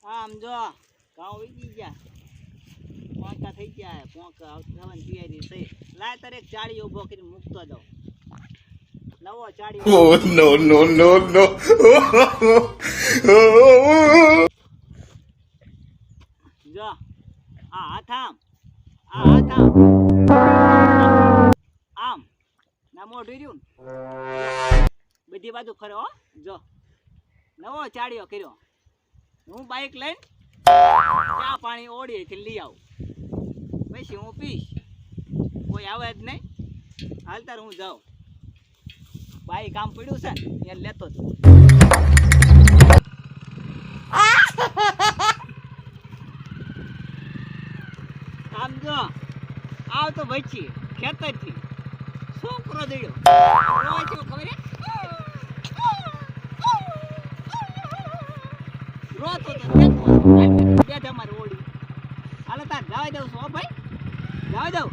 આમ જો ઘઉં વીગી ગયા, પોંકા થઈ ગયા, પોંકા થવાની તૈયારી થઈ. લાય તારે એક ચાળી ઉભો કરીને મૂકતો જાઉં. નવો ચાળી. Oh no no no no! જો આ હાથ આમ, આ હાથ આમ, આમ ના મોઢું રહ્યું ને બધી બાજુ ફરે હો. જો નવો ચાળીઓ કર્યો. હું બાઈક લઈને ચા પાણી ઓળીએથી લઈ આવું, પછી હું પીશ. કોઈ આવે જ નહીં. હાલ તાર હું જાઉં. બાઈક કામ પડ્યું છે ને એ લેતો જ. આમ જો આવ તો બચી ખેતરથી છોકરો દડ્યો ખબર હે રોતો તો બે તમારે ઓડી. હાલો તાર જવા દઉં છું. હો ભાઈ જવા દઉં.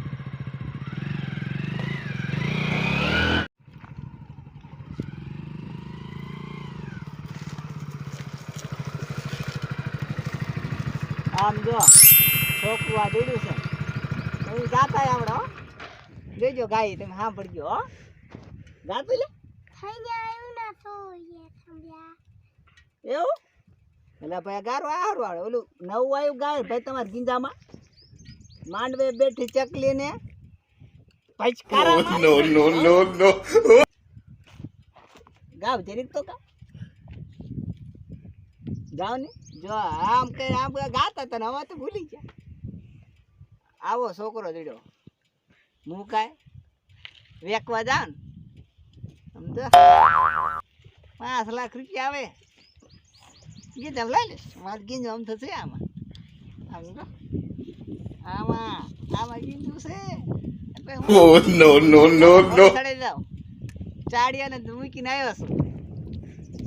આમ જો છોકરું આ દોડ્યું છે. હું જાતા આવડે હો. જોઈજો ગાય તમે હા પડજો હો. જાતું લે એવું એટલે ભાઈ ગારો હારું આવે. ઓલું નવું આવ્યું ગાય ભાઈ તમારે ગીંજામાં માંડવે બેઠી ચકલી ને No no no no! ગાવ જરીક તો ગાવ ને જો આમ કઈ આમ ગાતા તને હવે તો ભૂલી ગયા. આવો છોકરો દીડો મુકાય વેકવા જાવ ને સમજો 5 લાખ રૂપિયા આવે. ગીત આમ લઈ લે મારે ગીંજો આમ થશે આમાં. આમ જો આમાં આમાં ગીંજું છે. Oh no no no no! ચડી જાવ ચાડિયાને મૂકીને આવ્યો છું.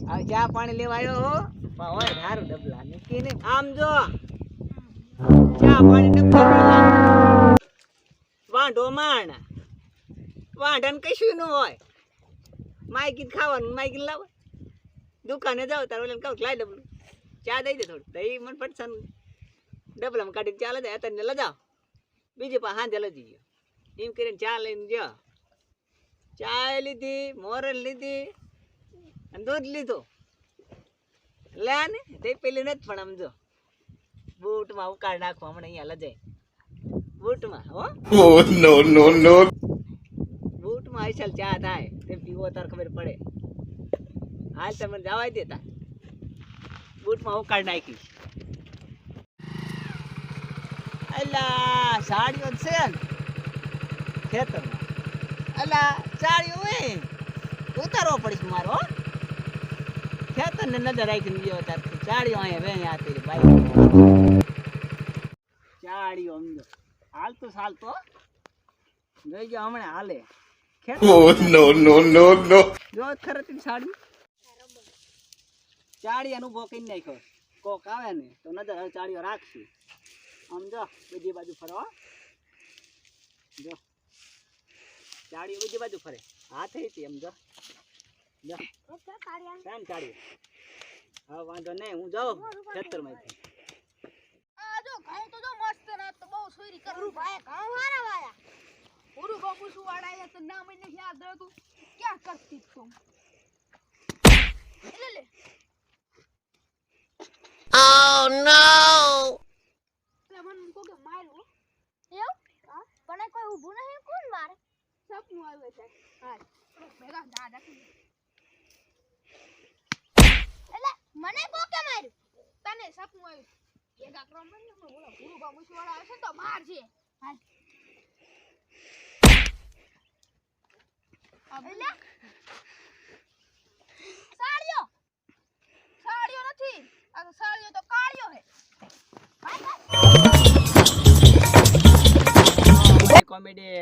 હવે ચા પાણી લેવા આવ્યો હો. હોય સારું ડબલા મૂકીને આમ જો ચા પાણી ડબલા વાંઢો માણ વાંઢાને કશું ન હોય. માયકી ખાવાનું માયકી લાવો. દુકાને જાવ તાર ઓલે કહું લાઈ ડબલું ચા દઈ દે થોડું દહીં મને પટસન ડબલામાં કાઢીને ચા લઈ જાય. અત્યારે લજાવ બીજી પાસે હાંજે લજી ગયો. એમ કરીને ચા લઈને જો ચા લીધી, મોરલ લીધી અને દૂધ લીધો. લે ને તે પેલી નથી પણ આમ જો બૂટમાં ઉકાળ નાખવા હમણાં અહીંયા લજાય બૂટમાં. હો Oh no no no! બૂટમાં હસલ ચા થાય તે પીવો તાર ખબર પડે. હાલ તમે જવા દેતા બૂટમાં ઉકાળ નાખીશ. અલા સાડીઓ છે ને ખેતરમાં. અલા સાડીઓ હોય ઉતારવો પડીશ મારો. ખેતરને નજર રાખીને ગયો તાર ચાડીઓ અહીંયા વેણી આતી બાઈક ચાડીઓ સમજો હાલતો ચાલતો જોઈજો હમણાં હાલે. Oh no no no no! જો ખરે તી સાડી ચાડી અનુભવ કરી નાખ્યો. કોક આવે ને તો નજર હવે ચાડીઓ રાખશું. આમ જો બધી બાજુ ફરવા જો ચાડીઓ બધી બાજુ ફરે. હાથે હતી એમ જો જો કેમ ચાડીઓ. હા વાંધો નહીં હું જાઉં ખેતરમાંથી. જો ઘઉં તો જો મસ્ત રાત તો બહુ સોરી કરું ભાઈ. ઘઉં હારા વાયા પૂરું બાપુ શું વાડાયા તો ના મને યાદ રહેતું ક્યાં કરતી છું. લે Oh no! લે મને કો કે માર્યો એવું હા પણ કોઈ ઊભું નહીં. કોણ મારે સપનું આવ્યું છે. હા ભેગા દાદા એટલે મને કો કે માર્યું તને સપનું આવ્યું. ભેગા ક્રમ મને બોલા પૂરું બાપુ શું વાળા આવશે તો માર છે. હા એટલે સાળિયો સાળિયો નથી આ તો સાળિયો તો કાળિયો હે. કોમેડી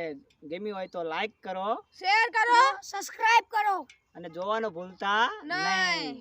ગમી હોય તો લાઈક કરો, શેર કરો, સબસ્ક્રાઇબ કરો અને જોવાનું ભૂલતા નહીં.